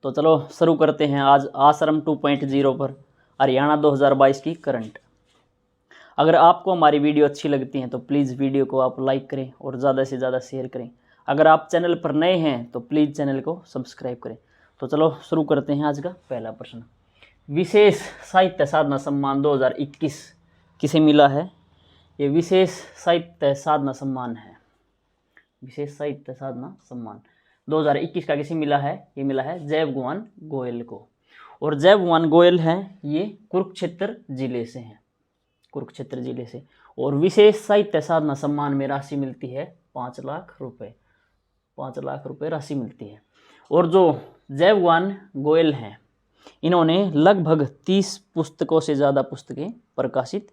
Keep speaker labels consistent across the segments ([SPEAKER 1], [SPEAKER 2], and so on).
[SPEAKER 1] तो चलो शुरू करते हैं आज आश्रम 2.0 पर हरियाणा 2022 की करंट। अगर आपको हमारी वीडियो अच्छी लगती है तो प्लीज़ वीडियो को आप लाइक करें और ज़्यादा से ज़्यादा शेयर करें। अगर आप चैनल पर नए हैं तो प्लीज़ चैनल को सब्सक्राइब करें। तो चलो शुरू करते हैं आज का पहला प्रश्न। विशेष साहित्य साधना सम्मान 2021 किसे मिला है? ये विशेष साहित्य साधना सम्मान है। विशेष साहित्य साधना सम्मान 2021 का किसे मिला है? ये मिला है जयभगवान गोयल को। और जयभगवान गोयल हैं ये कुरुक्षेत्र जिले से हैं, कुरुक्षेत्र जिले से। और विशेष साहित्य साधना सम्मान में राशि मिलती है 5 लाख रुपए, 5 लाख रुपए राशि मिलती है। और जो जयभगवान गोयल हैं इन्होंने लगभग 30 पुस्तकों से ज़्यादा पुस्तकें प्रकाशित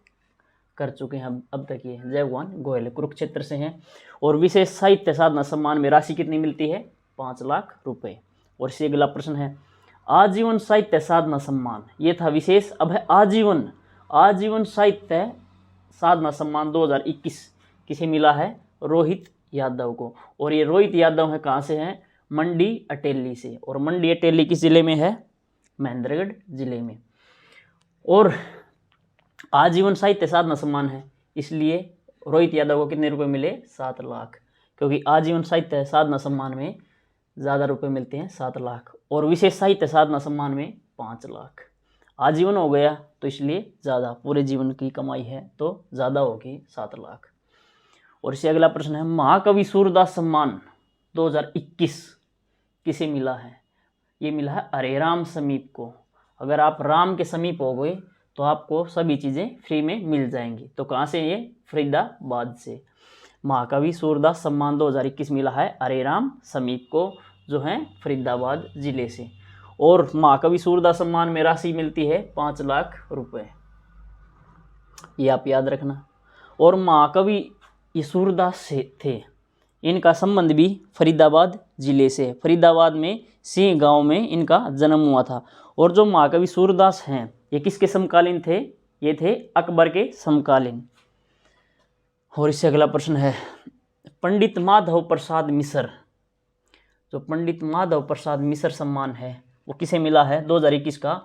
[SPEAKER 1] कर चुके हैं अब तक। ये जयभगवान गोयल कुरुक्षेत्र से हैं। और विशेष साहित्य साधना सम्मान में राशि कितनी मिलती है? 5 लाख रुपए। और इससे अगला प्रश्न है आजीवन साहित्य साधना सम्मान, ये था विशेष, अब है आजीवन। आजीवन साहित्य साधना सम्मान 2021 किसे मिला है? रोहित यादव को। और ये रोहित यादव है कहाँ से हैं? मंडी अटेली से। और मंडी अटेली किस जिले में है? महेंद्रगढ़ जिले में। और आजीवन साहित्य साधना सम्मान है इसलिए रोहित यादव को कितने रुपए मिले? 7 लाख, क्योंकि आजीवन साहित्य साधना सम्मान में ज़्यादा रुपए मिलते हैं 7 लाख, और विशेष साहित्य साधना सम्मान में 5 लाख। आजीवन हो गया तो इसलिए ज़्यादा, पूरे जीवन की कमाई है तो ज़्यादा होगी 7 लाख। और इससे अगला प्रश्न है महाकवि सूरदास सम्मान 2021 किसे मिला है? ये मिला है हरे राम समीप को। अगर आप राम के समीप हो गए तो आपको सभी चीज़ें फ्री में मिल जाएंगी। तो कहाँ से? ये फरीदाबाद से। महाकवि सूरदास सम्मान 2021 मिला है हरे राम समीप को, जो है फरीदाबाद जिले से। और महाकवि सूरदास सम्मान में राशि मिलती है 5 लाख रुपए, ये आप याद रखना। और महाकवि ये सूरदास से थे, इनका संबंध भी फरीदाबाद जिले से। फरीदाबाद में सिंह गांव में इनका जन्म हुआ था। और जो महाकवि सूरदास हैं ये किसके समकालीन थे? ये थे अकबर के समकालीन। और इससे अगला प्रश्न है पंडित माधव प्रसाद मिश्र, जो पंडित माधव प्रसाद मिश्र सम्मान है वो किसे मिला है 2021 का?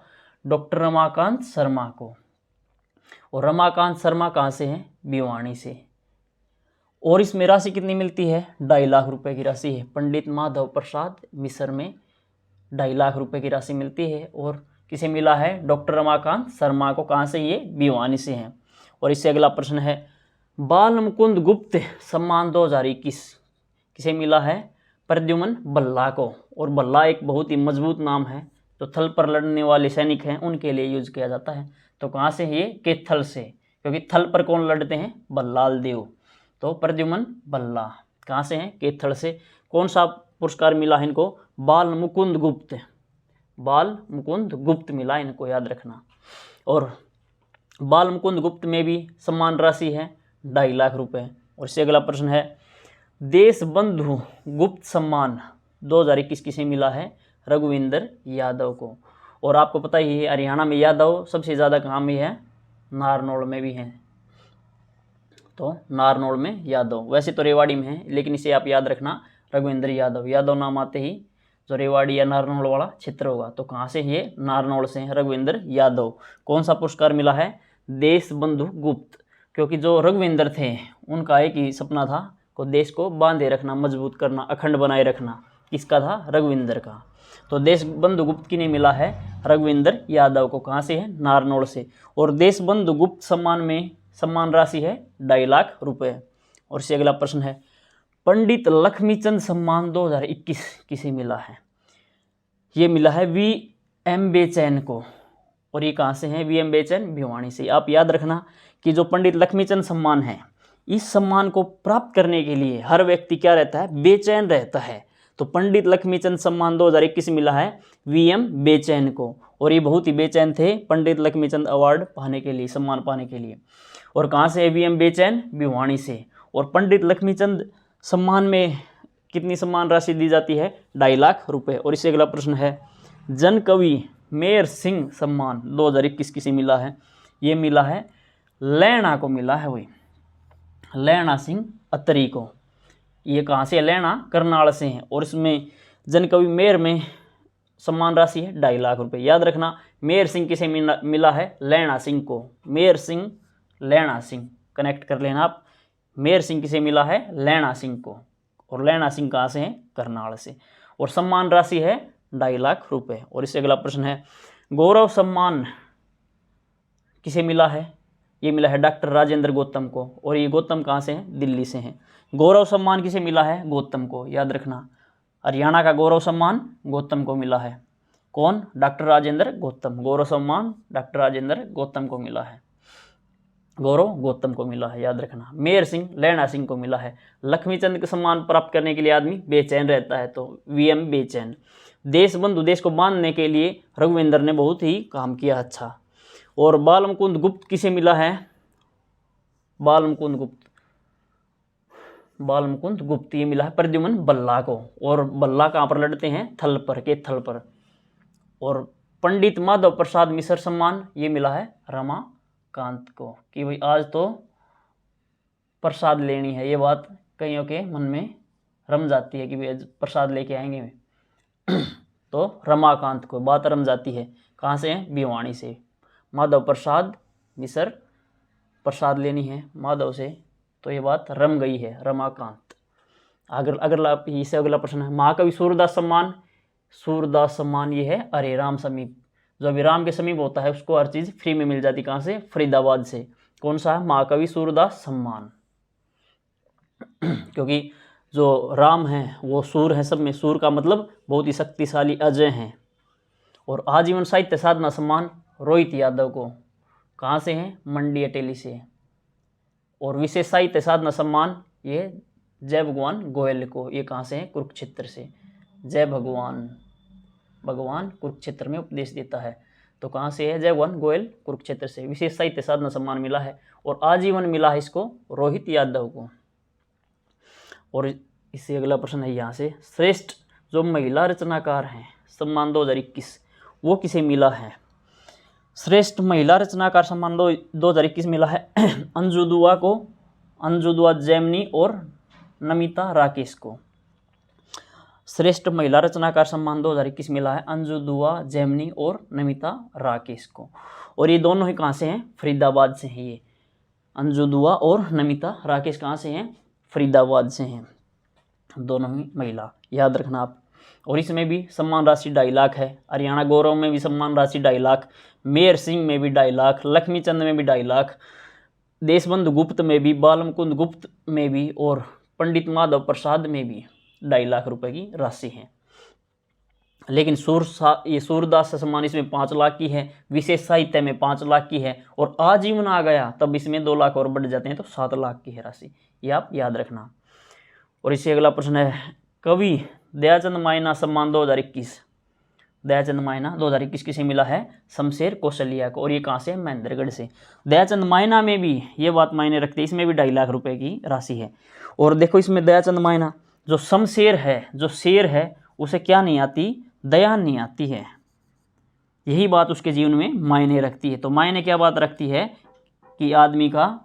[SPEAKER 1] डॉक्टर रमाकांत शर्मा को। और रमाकांत शर्मा कहाँ से हैं? भिवानी से। और इसमें राशि कितनी मिलती है? 2.5 लाख रुपए की राशि है। पंडित माधव प्रसाद मिश्र में 2.5 लाख रुपए की राशि मिलती है। और किसे मिला है? डॉक्टर रमाकांत शर्मा को। कहाँ से? ये भिवानी से हैं। और इससे अगला प्रश्न है बाल मुकुंद गुप्त सम्मान 2021 किसे मिला है? प्रद्युमन भल्ला को। और भल्ला एक बहुत ही मजबूत नाम है, जो थल पर लड़ने वाले सैनिक हैं उनके लिए यूज किया जाता है। तो कहाँ से? ये केथल से, क्योंकि थल पर कौन लड़ते हैं? बल्लाल देव। तो प्रद्युमन भल्ला कहाँ से हैं? केथल से। कौन सा पुरस्कार मिला है इनको? बाल मुकुंद गुप्त, बाल मुकुंद गुप्त मिला इनको, याद रखना। और बाल मुकुंद गुप्त में भी सम्मान राशि है 2.5 लाख रुपए। और इससे अगला प्रश्न है देश बंधु गुप्त सम्मान 2021 किसे मिला है? रघुविंदर यादव को। और आपको पता ही है हरियाणा में यादव सबसे ज़्यादा कहाँ में है? नारनौल में भी हैं। तो नारनौल में यादव, वैसे तो रेवाड़ी में है लेकिन इसे आप याद रखना रघुविंदर यादव। यादव नाम आते ही जो रेवाड़ी या नारनौल वाला क्षेत्र होगा। तो कहाँ से? ये नारनौल से हैं रघुविंदर यादव। कौन सा पुरस्कार मिला है? देश बंधु गुप्त, क्योंकि जो रघुविंदर थे उनका एक ही सपना था को देश को बांधे रखना, मजबूत करना, अखंड बनाए रखना। किसका था? रघुविंदर का। तो देश बंधु गुप्त किन्हें मिला है? रघुविंदर यादव को। कहाँ से है? नारनौल से। और देश बंधु गुप्त सम्मान में सम्मान राशि है 2.5 लाख रुपए। और इससे अगला प्रश्न है पंडित लक्ष्मीचंद सम्मान 2021 किसे मिला है? ये मिला है वी.एम. बेचैन को। और ये कहाँ से हैं? वी.एम. बेचैन भिवानी से। आप याद रखना कि जो पंडित लक्ष्मीचंद सम्मान है, इस सम्मान को प्राप्त करने के लिए हर व्यक्ति क्या रहता है? बेचैन रहता है। तो पंडित लक्ष्मीचंद सम्मान 2021 मिला है वी.एम. बेचैन को। और ये बहुत ही बेचैन थे पंडित लक्ष्मीचंद अवार्ड पाने के लिए, सम्मान पाने के लिए। और कहाँ से है वी.एम. बेचैन? भिवानी से। और पंडित लक्ष्मीचंद सम्मान में कितनी सम्मान राशि दी जाती है? 2.5 लाख रुपए। और इससे अगला प्रश्न है जन कवि मेयर सिंह सम्मान 2021 किसे मिला है? ये मिला है लैना को मिला है, वही लैना सिंह अतरी को। ये कहाँ से? लैना करनाल से हैं। और इसमें जनकवि मेयर में सम्मान राशि है 2.5 लाख रुपए। याद रखना, मेहर सिंह किसे मिला है? लैणा सिंह को। मेहर सिंह, लैणा सिंह, कनेक्ट कर लेना आप। मेहर सिंह किसे मिला है? लैणा सिंह को। और लैणा सिंह कहाँ से हैं? करनाल से। और सम्मान राशि है 2.5 लाख रुपए। और इससे अगला प्रश्न है, गौरव सम्मान किसे मिला है? ये मिला है डॉक्टर राजेंद्र गौतम को। और ये गौतम कहाँ से हैं? दिल्ली से हैं। गौरव सम्मान किसे मिला है? गौतम को। याद रखना, हरियाणा का गौरव सम्मान गौतम को मिला है। कौन? डॉक्टर राजेंद्र गौतम। गौरव सम्मान डॉक्टर राजेंद्र गौतम को मिला है, गौरव गौतम को मिला है। याद रखना, मेहर सिंह, लैणा सिंह को मिला है। लक्ष्मीचंद का सम्मान प्राप्त करने के लिए आदमी बेचैन रहता है, तो वीएम बेचैन। देश बंधु, देश को बांधने के लिए रघुवेंद्र ने बहुत ही काम किया, अच्छा। और बाल मुकुंद गुप्त किसे मिला है? बाल मुकुंद गुप्त, बाल मुकुंद गुप्त ये मिला है प्रद्युमन बल्ला को। और बल्ला कहाँ पर लड़ते हैं? थल पर, के थल पर। और पंडित माधव प्रसाद मिश्र सम्मान ये मिला है रमाकांत को, कि भाई आज तो प्रसाद लेनी है। ये बात कईयों के मन में रम जाती है कि भाई प्रसाद लेके आएंगे तो रमाकांत को बात रम जाती है। कहाँ से हैं? भिवानी से। माधव प्रसाद मिश्र, प्रसाद लेनी है माधव से, तो ये बात रम गई है, रमाकांत। अगला इससे अगला प्रश्न है, महाकवि सूरदास सम्मान। सूरदास सम्मान ये है हरे राम समीप। जो अभी राम के समीप होता है उसको हर चीज़ फ्री में मिल जाती। कहाँ से? फरीदाबाद से। कौन सा है? महाकवि सूरदास सम्मान। क्योंकि जो राम है वो सूर है, सब में सूर का मतलब बहुत ही शक्तिशाली, अजय हैं। और आजीवन साहित्य साधना सम्मान रोहित यादव को। कहाँ से हैं? मंडी अटेली से। और विशेष साहित्य साधना सम्मान ये जय भगवान गोयल को। ये कहाँ से हैं? कुरुक्षेत्र से। जय भगवान, भगवान कुरुक्षेत्र में उपदेश देता है, तो कहाँ से है? जय भगवान गोयल, कुरुक्षेत्र से। विशेष साहित्य साधना सम्मान मिला है। और आजीवन मिला है इसको रोहित यादव को। और इससे अगला प्रश्न है यहाँ से, श्रेष्ठ जो महिला रचनाकार हैं सम्मान 2021 वो किसे मिला है? श्रेष्ठ महिला रचनाकार सम्मान 2021 मिला है अंजू दुआ को, अंजू दुआ जैमिनी और नमिता राकेश को। श्रेष्ठ महिला रचनाकार सम्मान 2021 मिला है अंजू दुआ जैमिनी और नमिता राकेश को। और ये दोनों ही कहाँ से हैं? फरीदाबाद से हैं। ये अंजू दुआ और नमिता राकेश कहाँ से हैं? फरीदाबाद से हैं, दोनों ही महिला। याद रखना आप। और इसमें भी सम्मान राशि 2.5 लाख है। हरियाणा गौरव में भी सम्मान राशि 2.5 लाख, मेहर सिंह में भी 2.5 लाख, लक्ष्मीचंद में भी 2.5 लाख, देशबंधु गुप्त में भी, बाल मुकुंद गुप्त में भी और पंडित माधव प्रसाद में भी 2.5 लाख रुपए की राशि है। लेकिन ये सूरदास सम्मान इसमें 5 लाख की है, विशेष साहित्य में 5 लाख की है, और आजीवन आ गया तब इसमें 2 लाख और बढ़ जाते हैं, तो 7 लाख की है राशि। ये आप याद रखना। और इससे अगला प्रश्न है, कवि दयाचंद मायना सम्मान 2021। दयाचंद मायना 2021 किसे मिला है? शमशेर कौशलिया को। और ये कहाँ से? महेंद्रगढ़ से। दयाचंद मायना में भी ये बात मायने रखती है, इसमें भी 2.5 लाख रुपए की राशि है। और देखो इसमें दयाचंद मायना, जो शमशेर है, जो शेर है, उसे क्या नहीं आती? दया नहीं आती है। यही बात उसके जीवन में मायने रखती है। तो मायने क्या बात रखती है? कि आदमी का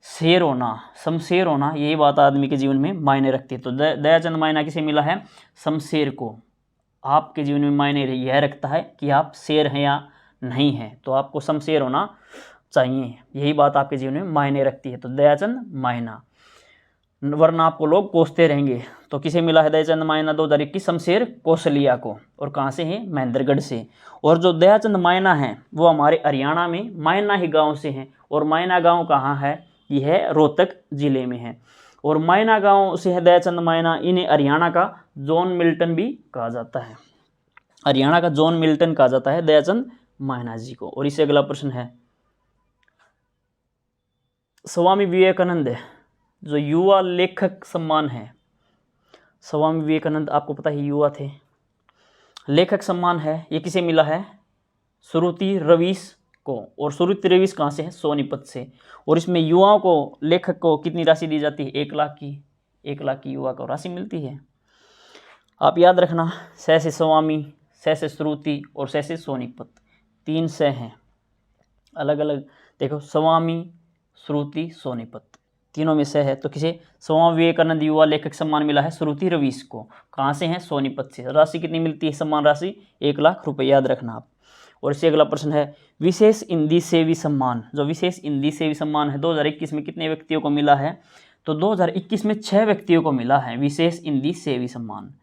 [SPEAKER 1] शेर होना, शमशेर होना, यही बात आदमी के जीवन में मायने रखती है। तो दयाचंद मायना किसे मिला है? शमशेर को। आपके जीवन में मायने यह रखता है कि आप शेर हैं या नहीं हैं, तो आपको शमशेर होना चाहिए, यही बात आपके जीवन में मायने रखती है। तो दयाचंद मायना, वरना आपको लोग कोसते रहेंगे। तो किसे मिला है दयाचंद मायना 2021? शमशेर कौशलिया को। और कहाँ से हैं? महेंद्रगढ़ से। और जो दयाचंद मायना है वो हमारे हरियाणा में मायना ही गांव से हैं। और मायना गांव कहाँ है? यह है रोहतक जिले में है। और मायना गांव से है दयाचंद मायना। इन्हें हरियाणा का जॉन मिल्टन भी कहा जाता है, हरियाणा का जॉन मिल्टन कहा जाता है दयाचंद मायना जी को। और इससे अगला प्रश्न है, स्वामी विवेकानंद जो युवा लेखक सम्मान है, स्वामी विवेकानंद आपको पता ही युवा थे, लेखक सम्मान है, ये किसे मिला है? श्रुति रवीश को। और श्रुति रवीश कहाँ से है? सोनीपत से। और इसमें युवाओं को, लेखक को कितनी राशि दी जाती है? 1 लाख की। 1 लाख की युवा को राशि मिलती है। आप याद रखना, स से स्वामी, स से श्रुति और स से सोनीपत, 3 से हैं अलग अलग। देखो, स्वामी, श्रुति, सोनीपत, तीनों में से है। तो किसे स्वामी विवेकानंद युवा लेखक सम्मान मिला है? श्रुति रवीश को। कहाँ से है? सोनीपत से। राशि कितनी मिलती है? सम्मान राशि 1 लाख रुपए, याद रखना आप। और इससे अगला प्रश्न है विशेष हिंदी सेवी सम्मान। जो विशेष हिंदी सेवी सम्मान है 2021 में कितने व्यक्तियों को मिला है? तो 2021 में 6 व्यक्तियों को मिला है विशेष हिंदी सेवी सम्मान,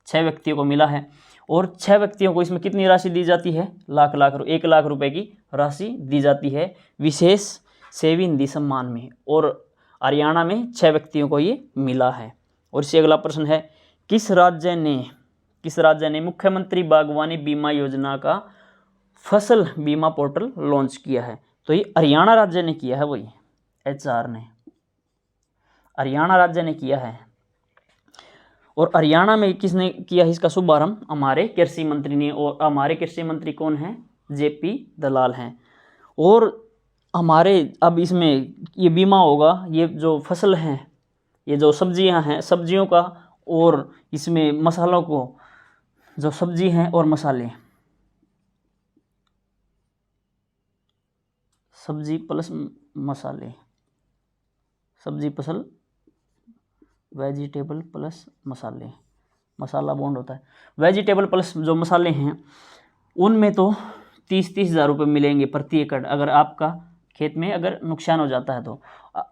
[SPEAKER 1] 6 व्यक्तियों को मिला है। और 6 व्यक्तियों को इसमें कितनी राशि दी जाती है? 1 लाख रुपए की राशि दी जाती है विशेष सेवी हिंदी सम्मान में। और हरियाणा में 6 व्यक्तियों को ये मिला है। और इससे अगला प्रश्न है किस राज्य ने मुख्यमंत्री बागवानी बीमा योजना का फसल बीमा पोर्टल लॉन्च किया है? तो ये हरियाणा राज्य ने किया है, वही HR ने, हरियाणा राज्य ने किया है। और हरियाणा में किसने किया है इसका शुभारंभ? हमारे कृषि मंत्री ने। और हमारे कृषि मंत्री कौन हैं? JP दलाल हैं। और हमारे अब इसमें ये बीमा होगा, ये जो फसल हैं, ये जो सब्जियां हैं, सब्जियों का, और इसमें मसालों को, जो सब्जी हैं और मसाले, सब्जी प्लस मसाले, सब्जी फसल वेजिटेबल प्लस मसाले, मसाला बॉन्ड होता है। वेजिटेबल प्लस जो मसाले हैं उनमें तो 30 हज़ार रुपये मिलेंगे प्रति एकड़, अगर आपका खेत में अगर नुकसान हो जाता है तो।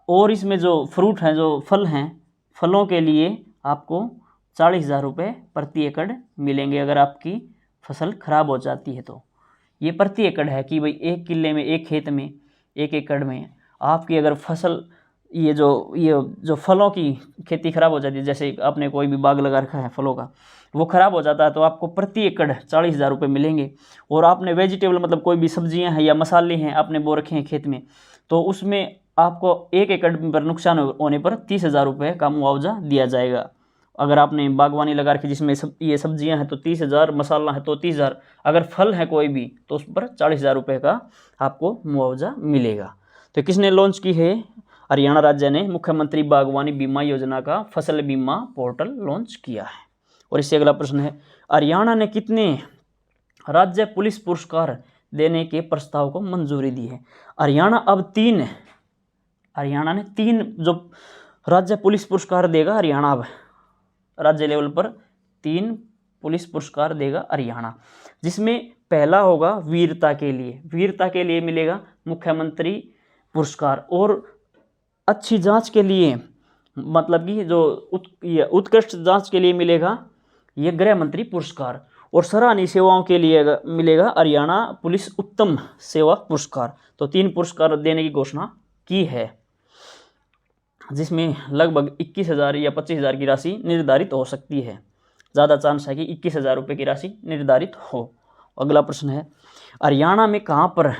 [SPEAKER 1] और इसमें जो फ्रूट हैं, जो फल हैं, फलों के लिए आपको 40 हज़ार रुपये प्रति एकड़ मिलेंगे अगर आपकी फसल खराब हो जाती है तो। ये प्रति एकड़ है कि भाई 1 किले में, एक खेत में, 1 एकड़ में आपकी अगर फसल, ये जो फलों की खेती खराब हो जाती है, जैसे आपने कोई भी बाग लगा रखा है फलों का, वो खराब हो जाता है तो आपको प्रति एकड़ 40 हज़ार रुपये मिलेंगे। और आपने वेजिटेबल मतलब कोई भी सब्जियां हैं या मसाले हैं आपने बो रखे हैं खेत में, तो उसमें आपको 1 एकड़ पर नुकसान होने पर 30 हज़ार रुपये का मुआवजा दिया जाएगा। अगर आपने बागवानी लगा रखी जिसमें ये सब्जियां हैं तो 30 हज़ार, मसाला है तो 30 हज़ार, अगर फल है कोई भी तो उस पर 40 हज़ार रुपये का आपको मुआवजा मिलेगा। तो किसने लॉन्च की है? हरियाणा राज्य ने मुख्यमंत्री बागवानी बीमा योजना का फसल बीमा पोर्टल लॉन्च किया है। और इससे अगला प्रश्न है हरियाणा ने कितने राज्य पुलिस पुरस्कार देने के प्रस्ताव को मंजूरी दी है? हरियाणा ने 3 जो राज्य पुलिस पुरस्कार देगा हरियाणा। अब राज्य लेवल पर 3 पुलिस पुरस्कार देगा हरियाणा, जिसमें पहला होगा वीरता के लिए मिलेगा मुख्यमंत्री पुरस्कार। और अच्छी जांच के लिए, मतलब कि जो उत्कृष्ट जांच के लिए मिलेगा ये गृह मंत्री पुरस्कार। और सराहनीय सेवाओं के लिए मिलेगा हरियाणा पुलिस उत्तम सेवा पुरस्कार। तो 3 पुरस्कार देने की घोषणा की है, जिसमें लगभग 21 हज़ार या 25 हज़ार की राशि निर्धारित हो सकती है। ज़्यादा चांस है कि 21 हज़ार रुपये की राशि निर्धारित हो। अगला प्रश्न है हरियाणा में कहाँ पर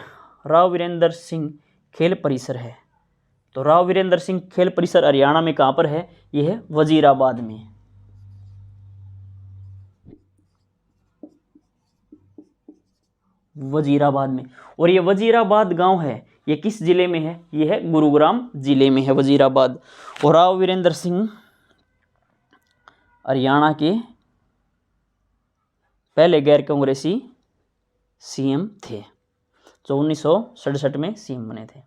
[SPEAKER 1] राव वीरेंद्र सिंह खेल परिसर है? तो राव वीरेंद्र सिंह खेल परिसर हरियाणा में कहाँ पर है? यह है वजीराबाद में। वजीराबाद में। और ये वजीराबाद गांव है, ये किस जिले में है? ये है गुरुग्राम जिले में है वजीराबाद। और राव वीरेंद्र सिंह हरियाणा के पहले गैर कांग्रेसी CM थे, जो 1967 में CM बने थे।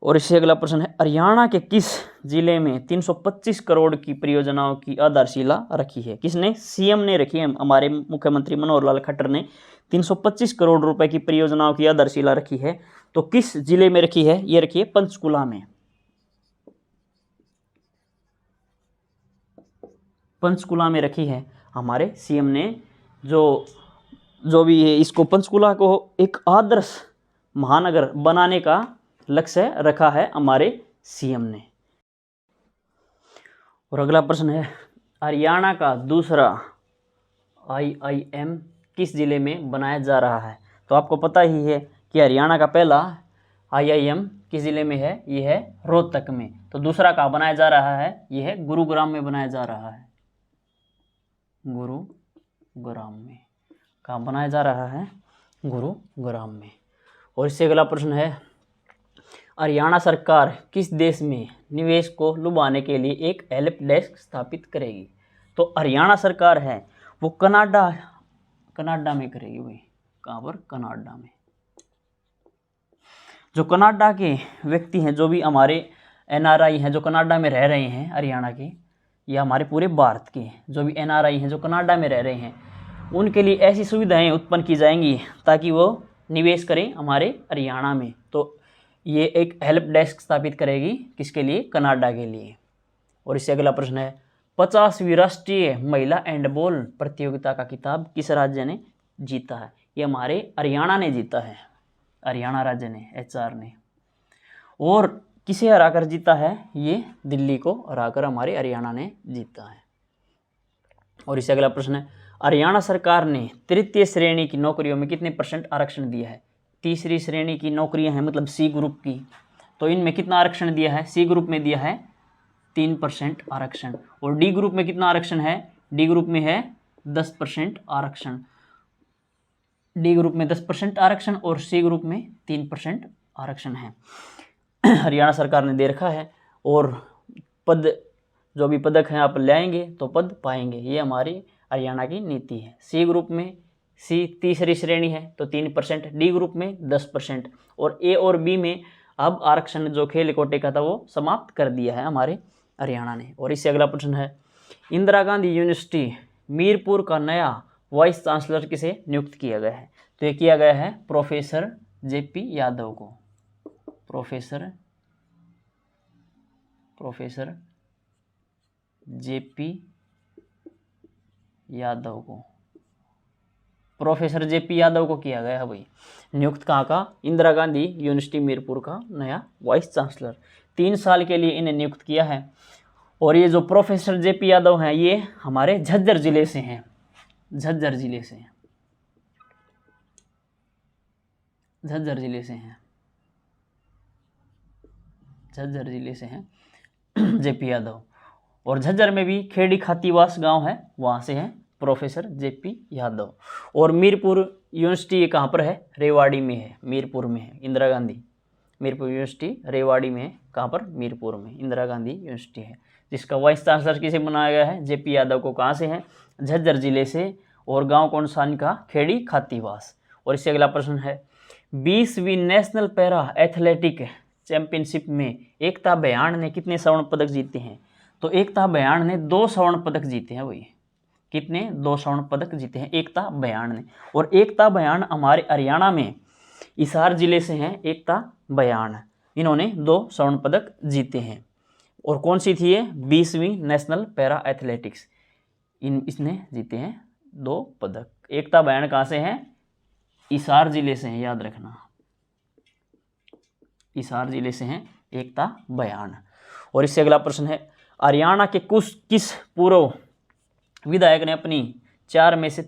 [SPEAKER 1] और इससे अगला प्रश्न है हरियाणा के किस जिले में 325 करोड़ की परियोजनाओं की आधारशिला रखी है? किसने? CM ने रखी है। हमारे मुख्यमंत्री मनोहर लाल खट्टर ने 325 करोड़ रुपए की परियोजनाओं की आधारशिला रखी है। तो किस जिले में रखी है? ये रखी है पंचकुला में। पंचकुला में रखी है हमारे CM ने। जो भी है, इसको पंचकुला को एक आदर्श महानगर बनाने का लक्ष्य रखा है हमारे CM ने। और अगला प्रश्न है हरियाणा का दूसरा IIM किस जिले में बनाया जा रहा है? तो आपको पता ही है कि हरियाणा का पहला IIM किस जिले में है? यह है रोहतक में। तो दूसरा कहाँ बनाया जा रहा है? यह है गुरुग्राम में बनाया जा रहा है। गुरुग्राम में। कहाँ बनाया जा रहा है? गुरुग्राम में। और इससे अगला प्रश्न है हरियाणा सरकार किस देश में निवेश को लुभाने के लिए एक हेल्प डेस्क स्थापित करेगी? तो हरियाणा सरकार है वो कनाडा में करेगी। वही कहाँ पर? कनाडा में। जो कनाडा के व्यक्ति हैं, जो भी हमारे NRI हैं जो कनाडा में रह रहे हैं हरियाणा के, या हमारे पूरे भारत के जो भी NRI हैं जो कनाडा में रह रहे हैं, उनके लिए ऐसी सुविधाएं उत्पन्न की जाएंगी ताकि वो निवेश करें हमारे हरियाणा में। तो ये एक हेल्प डेस्क स्थापित करेगी, किसके लिए? कनाडा के लिए। और इससे अगला प्रश्न है 50वीं राष्ट्रीय महिला हैंडबॉल प्रतियोगिता का खिताब किस राज्य ने जीता है? ये हमारे हरियाणा ने जीता है, हरियाणा राज्य ने, HR ने। और किसे हराकर जीता है? ये दिल्ली को हराकर हमारे हरियाणा ने जीता है। और इससे अगला प्रश्न है हरियाणा सरकार ने तृतीय श्रेणी की नौकरियों में कितने % आरक्षण दिया है? तीसरी श्रेणी की नौकरियां हैं मतलब C ग्रुप की, तो इनमें कितना आरक्षण दिया है? C ग्रुप में दिया है 3% आरक्षण। और D ग्रुप में कितना आरक्षण है? D ग्रुप में है 10% आरक्षण। D ग्रुप में 10% आरक्षण और C ग्रुप में 3% आरक्षण है। हरियाणा सरकार ने दे रखा है। और पद, जो भी पदक हैं आप ले आएंगे तो पद पाएंगे, ये हमारी हरियाणा की नीति है। C ग्रुप में C तीसरी श्रेणी है तो 3%, D ग्रुप में 10%, और A और B में अब आरक्षण जो खेल कोटे का था वो समाप्त कर दिया है हमारे हरियाणा ने। और इससे अगला प्रश्न है इंदिरा गांधी यूनिवर्सिटी मीरपुर का नया वाइस चांसलर किसे नियुक्त किया गया है? तो ये किया गया है प्रोफेसर JP यादव को, प्रोफेसर JP यादव को, प्रोफेसर JP यादव को किया गया है भाई नियुक्त। कहाँ का? इंदिरा गांधी यूनिवर्सिटी मीरपुर का नया वाइस चांसलर। 3 साल के लिए इन्हें नियुक्त किया है। और ये जो प्रोफेसर JP यादव हैं ये हमारे झज्जर जिले से हैं, झज्जर जिले से हैं, झज्जर जिले से हैं, झज्जर जिले से हैं JP यादव। और झज्जर में भी खेड़ी खातीवास गांव है, वहाँ से हैं प्रोफेसर JP यादव। और मीरपुर यूनिवर्सिटी कहाँ पर है? रेवाड़ी में है, मीरपुर में है। इंदिरा गांधी मीरपुर यूनिवर्सिटी रेवाड़ी में है, कहाँ पर? मीरपुर में इंदिरा गांधी यूनिवर्सिटी है, जिसका वाइस चांसलर किसे बनाया गया है? JP यादव को। कहाँ से हैं? झज्जर जिले से। और गाँव कौन सा इनका? खेड़ी खातीवास। और इससे अगला प्रश्न है 20वीं नेशनल पैरा एथलेटिक चैंपियनशिप में एकता भयान ने कितने स्वर्ण पदक जीते हैं? तो एकता भयान ने 2 स्वर्ण पदक जीते हैं भाई। कितने? 2 स्वर्ण पदक जीते हैं एकता भयान ने। और एकता भयान हमारे हरियाणा में हिसार जिले से हैं एकता भयान, इन्होंने 2 स्वर्ण पदक जीते हैं। और कौन सी थी ये? 20वीं नेशनल पैरा एथलेटिक्स, इसने जीते हैं 2 पदक। एकता भयान कहाँ से हैं? हिसार जिले से हैं, याद रखना, हिसार जिले से हैं एकता भयान। और इससे अगला प्रश्न है हरियाणा के किस पूर्व विधायक ने अपनी 4 में से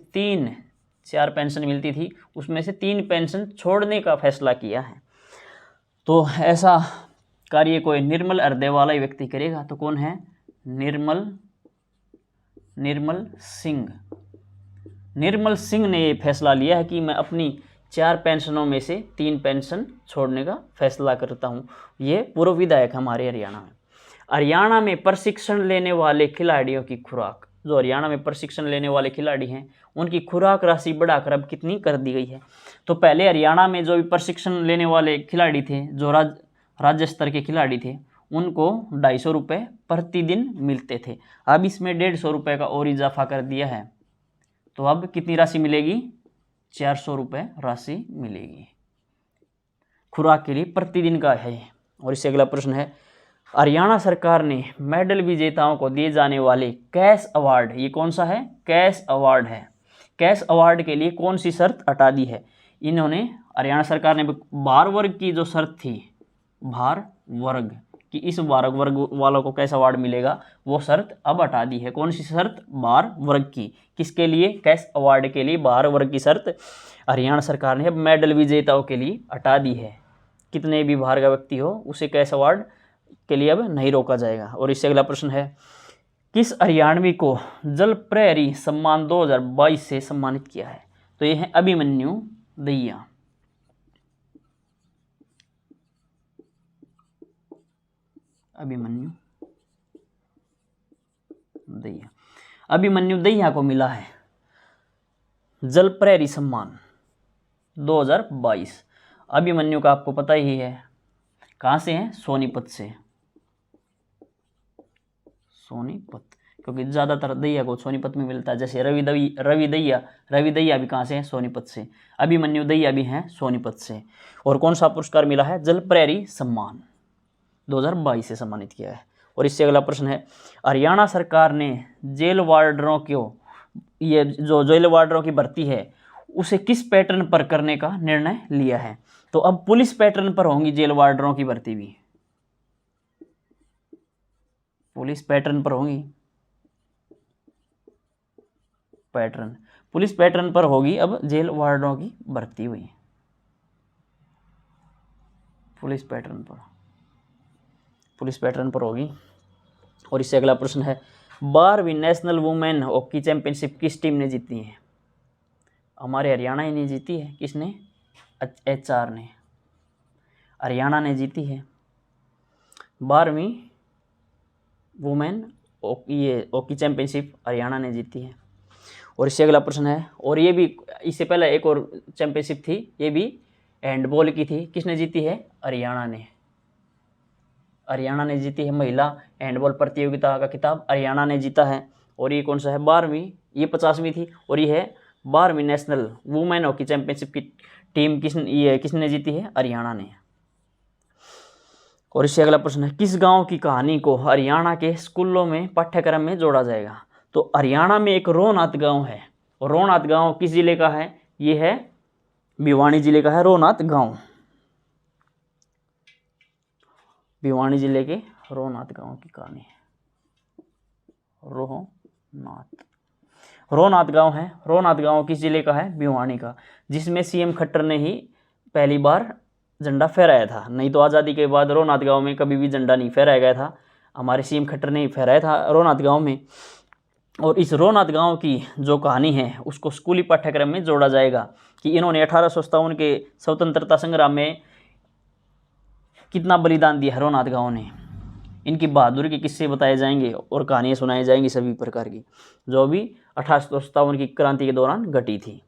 [SPEAKER 1] 4 पेंशन मिलती थी उसमें से 3 पेंशन छोड़ने का फैसला किया है? तो ऐसा कार्य कोई निर्मल हृदय वाला ही व्यक्ति करेगा। तो कौन है? निर्मल सिंह। निर्मल सिंह ने ये फैसला लिया है कि मैं अपनी 4 पेंशनों में से 3 पेंशन छोड़ने का फैसला करता हूँ। ये पूर्व विधायक हमारे हरियाणा में। हरियाणा में प्रशिक्षण लेने वाले खिलाड़ियों की खुराक, जो हरियाणा में प्रशिक्षण लेने वाले खिलाड़ी हैं उनकी खुराक राशि बढ़ाकर अब कितनी कर दी गई है? तो पहले हरियाणा में जो भी प्रशिक्षण लेने वाले खिलाड़ी थे, जो राज्य स्तर के खिलाड़ी थे, उनको 250 रुपये प्रतिदिन मिलते थे। अब इसमें 150 रुपये का और इजाफा कर दिया है, तो अब कितनी राशि मिलेगी? 400 रुपये राशि मिलेगी खुराक के लिए, प्रतिदिन का है। और इससे अगला प्रश्न है हरियाणा सरकार ने मेडल विजेताओं को दिए जाने वाले कैश अवार्ड, ये कौन सा है? कैश अवार्ड है। कैश अवार्ड के लिए कौन सी शर्त हटा दी है? इन्होंने, हरियाणा सरकार ने भार वर्ग की जो शर्त थी, भार वर्ग कि इस भार वर्ग वालों को कैश अवार्ड मिलेगा, वो शर्त अब हटा दी है। कौन सी शर्त? भार वर्ग की। किसके लिए? कैश अवार्ड के लिए भार वर्ग की शर्त हरियाणा सरकार ने अब मेडल विजेताओं के लिए हटा दी है। कितने भी भार का व्यक्ति हो उसे कैश अवार्ड के लिए अब नहीं रोका जाएगा। और इससे अगला प्रश्न है किस हरियाणवी को जल प्रहरी सम्मान 2022 से सम्मानित किया है? तो ये है अभिमन्यु दहिया। अभिमन्यु दहिया को मिला है जल प्रहरी सम्मान 2022। अभिमन्यु का आपको पता ही है, कहाँ से है? सोनीपत से। सोनीपत, क्योंकि ज़्यादातर दैया को सोनीपत में मिलता है। जैसे रवि दैया भी कहाँ से हैं? सोनीपत से। अभिमन्यु दैया भी हैं सोनीपत से। और कौन सा पुरस्कार मिला है? जल प्रहरी सम्मान 2022 से सम्मानित किया है। और इससे अगला प्रश्न है, हरियाणा सरकार ने जेल वार्डरों को, ये जो जेल वार्डरों की भर्ती है उसे किस पैटर्न पर करने का निर्णय लिया है? तो अब पुलिस पैटर्न पर होंगी जेल वार्डरों की भर्ती भी, पुलिस पैटर्न पर होंगी, पैटर्न पुलिस पैटर्न पर होगी अब जेल वार्डरों की भर्ती हुई, पुलिस पैटर्न पर होगी। और इससे अगला प्रश्न है, 12वीं नेशनल वुमेन हॉकी चैंपियनशिप किस टीम ने जीती है? हमारे हरियाणा ही ने जीती है। किसने? HR ने, हरियाणा ने जीती है 12वीं वुमेन हॉकी चैंपियनशिप, हरियाणा ने जीती है। और इससे अगला प्रश्न है, और ये भी इससे पहले एक और चैंपियनशिप थी, ये भी हैंडबॉल की थी। किसने जीती है? हरियाणा ने जीती है। महिला हैंडबॉल प्रतियोगिता का खिताब हरियाणा ने जीता है। और ये कौन सा है? 12वीं, ये 50वीं थी, और ये है 12वीं नेशनल वुमेन हॉकी चैंपियनशिप की टीम किसने जीती है? हरियाणा ने। और इससे अगला प्रश्न है, किस गांव की कहानी को हरियाणा के स्कूलों में पाठ्यक्रम में जोड़ा जाएगा? तो हरियाणा में एक रोहनाथ गांव है, और रोहनाथ गांव किस जिले का है? ये है भिवानी जिले का है रोहनाथ गांव, भिवानी जिले के रोहनाथ गांव की कहानी है। रोहनाथ गांव है, रोहनाथ गांव किस जिले का है? भिवानी का, जिसमें CM खट्टर ने ही पहली बार झंडा फहराया था। नहीं तो आज़ादी के बाद रोहनाथ गांव में कभी भी झंडा नहीं फहराया गया था, हमारे CM खट्टर ने ही फहराया था रोहनाथ गांव में। और इस रोहनाथ गांव की जो कहानी है उसको स्कूली पाठ्यक्रम में जोड़ा जाएगा कि इन्होंने 1857 के स्वतंत्रता संग्राम में कितना बलिदान दिया है रोहनाथ गांव ने। इनकी बहादुरी के किस्से बताए जाएंगे और कहानियाँ सुनाई जाएंगी सभी प्रकार की, जो भी 1857 की क्रांति के दौरान घटी थी।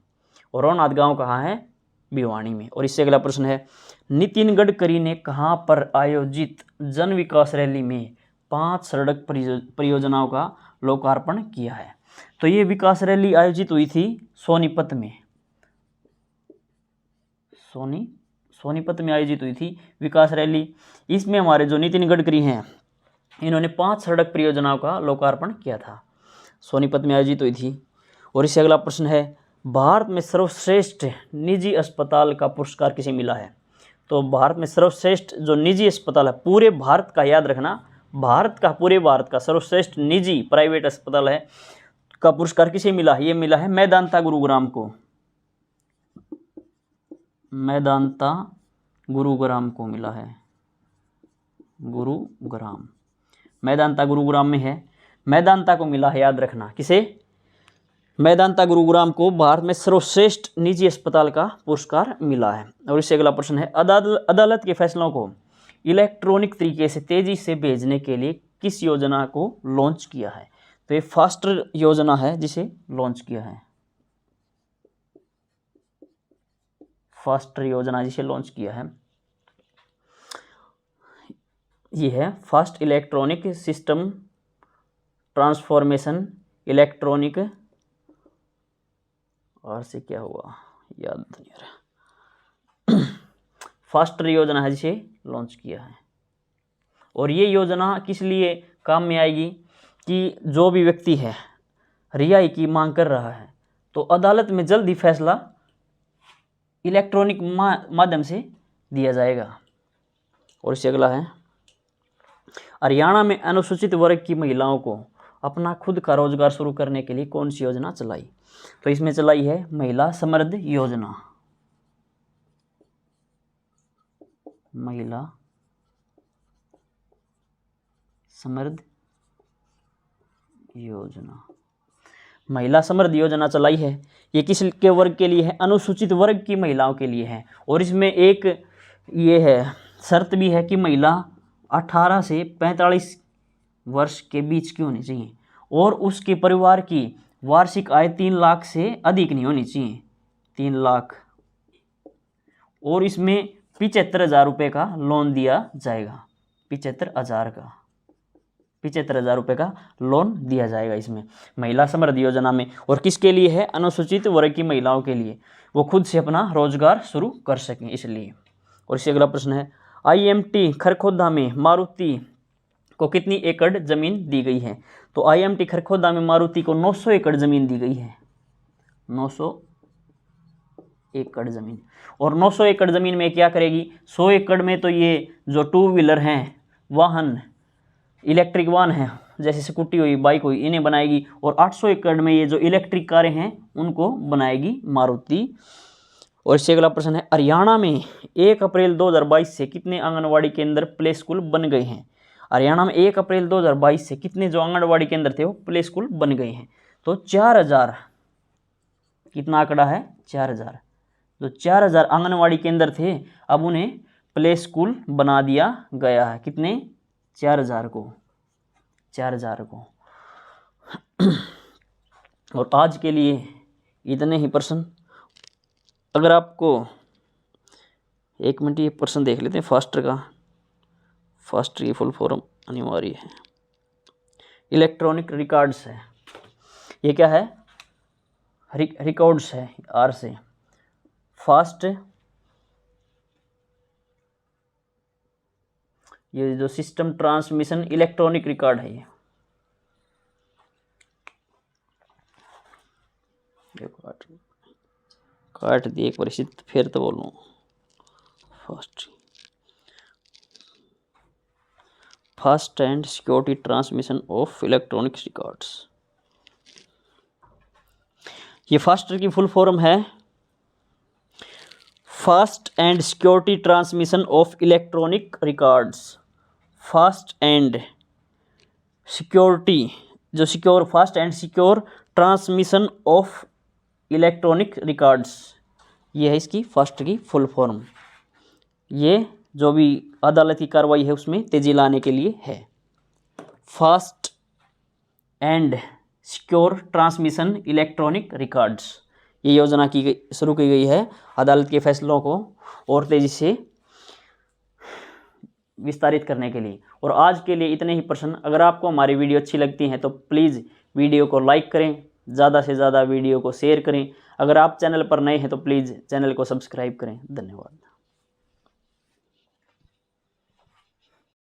[SPEAKER 1] और रोहनाथ गांव कहाँ है? भिवानी में। और इससे अगला प्रश्न है, नितिन गडकरी ने कहाँ पर आयोजित जन विकास रैली में 5 सड़क परियोजनाओं का लोकार्पण किया है? तो ये विकास रैली आयोजित हुई थी सोनीपत में, सोनीपत में आयोजित हुई थी विकास रैली। इसमें हमारे जो नितिन गडकरी हैं इन्होंने 5 सड़क परियोजनाओं का लोकार्पण किया था, सोनीपत में आयोजित हुई थी। और इससे अगला प्रश्न है, भारत में सर्वश्रेष्ठ निजी अस्पताल का पुरस्कार किसे मिला है? तो भारत में सर्वश्रेष्ठ जो निजी अस्पताल है पूरे भारत का, याद रखना, पूरे भारत का सर्वश्रेष्ठ निजी प्राइवेट अस्पताल है का पुरस्कार किसे मिला है? ये मिला है मेदांता गुरुग्राम को, मेदांता गुरुग्राम को मिला है, गुरुग्राम, मेदांता गुरुग्राम में है, मेदांता को मिला है, याद रखना। किसे? मेदांता गुरुग्राम को भारत में सर्वश्रेष्ठ निजी अस्पताल का पुरस्कार मिला है। और इससे अगला प्रश्न है, अदालत के फैसलों को इलेक्ट्रॉनिक तरीके से तेजी से भेजने के लिए किस योजना को लॉन्च किया है? तो ये फास्टर योजना है जिसे लॉन्च किया है, फास्टर योजना जिसे लॉन्च किया है, ये है fast electronic system transformation, electronic, और से क्या हुआ याद नहीं आ रहा, फास्टर योजना है जिसे लॉन्च किया है। और ये योजना किस लिए काम में आएगी कि जो भी व्यक्ति है रिहाई की मांग कर रहा है तो अदालत में जल्द ही फैसला इलेक्ट्रॉनिक माध्यम से दिया जाएगा। और इससे अगला है, हरियाणा में अनुसूचित वर्ग की महिलाओं को अपना खुद का रोजगार शुरू करने के लिए कौन सी योजना चलाई? तो इसमें चलाई है महिला समृद्धि योजना, महिला समृद्धि योजना, महिला समृद्धि योजना चलाई है। ये किस के वर्ग के लिए है? अनुसूचित वर्ग की महिलाओं के लिए है। और इसमें एक ये है शर्त भी है कि महिला 18 से 45 वर्ष के बीच की होनी चाहिए और उसके परिवार की वार्षिक आय 3 लाख से अधिक नहीं होनी चाहिए, 3 लाख। और इसमें 75,000 रुपये का लोन दिया जाएगा, 75,000 का। 75,000 रुपये का लोन दिया जाएगा इसमें, महिला समृद्धि योजना में। और किसके लिए है? अनुसूचित वर्ग की महिलाओं के लिए, वो खुद से अपना रोजगार शुरू कर सकें इसलिए। और इससे अगला प्रश्न है, IMT खरखोदा में मारुति को कितनी एकड़ ज़मीन दी गई है? तो IMT खरखोदा में मारुति को 900 एकड़ ज़मीन दी गई है, 900 एकड़ ज़मीन। और 900 एकड़ ज़मीन में क्या करेगी? 100 एकड़ में तो ये जो 2 व्हीलर हैं, वाहन, इलेक्ट्रिक वाहन हैं, जैसे स्कूटी हुई, बाइक हुई, इन्हें बनाएगी। और 800 एकड़ में ये जो इलेक्ट्रिक कारें हैं उनको बनाएगी मारुति। और इससे अगला प्रश्न है, हरियाणा में 1 अप्रैल 2022 से कितने आंगनवाड़ी केंद्र प्ले स्कूल बन गए हैं? हरियाणा में 1 अप्रैल 2022 से कितने जो आंगनवाड़ी केंद्र थे वो प्ले स्कूल बन गए हैं? तो 4000, कितना आंकड़ा है? 4000। जो 4000 आंगनवाड़ी केंद्र थे अब उन्हें प्ले स्कूल बना दिया गया है। कितने? 4000 को, 4000 को। और आज के लिए इतने ही प्रश्न। अगर आपको 1 मिनट ये प्रश्न देख लेते हैं फास्टर का। फास्टर की फुल फॉर्म अनिवार्य है, इलेक्ट्रॉनिक रिकॉर्ड्स है। ये क्या है? रिकॉर्ड्स है, आर से। फास्ट, ये जो सिस्टम ट्रांसमिशन इलेक्ट्रॉनिक रिकॉर्ड है, ये देखो काट दिए एक बार, फिर तो बोलूँ। Fast and security transmission of electronics records. ये फास्टर की फुल फॉर्म है fast and security transmission of electronic records. Fast and security, जो secure, fast and secure transmission of electronic records, ये है इसकी फास्ट की फुल फॉर्म। ये जो भी अदालती कार्रवाई है उसमें तेजी लाने के लिए है। Fast and secure transmission electronic records, ये योजना की गई, शुरू की गई है अदालत के फैसलों को और तेजी से विस्तारित करने के लिए। और आज के लिए इतने ही प्रश्न। अगर आपको हमारी वीडियो अच्छी लगती है तो प्लीज़ वीडियो को लाइक करें, ज़्यादा से ज़्यादा वीडियो को शेयर करें। अगर आप चैनल पर नए हैं तो प्लीज़ चैनल को सब्सक्राइब करें। धन्यवाद।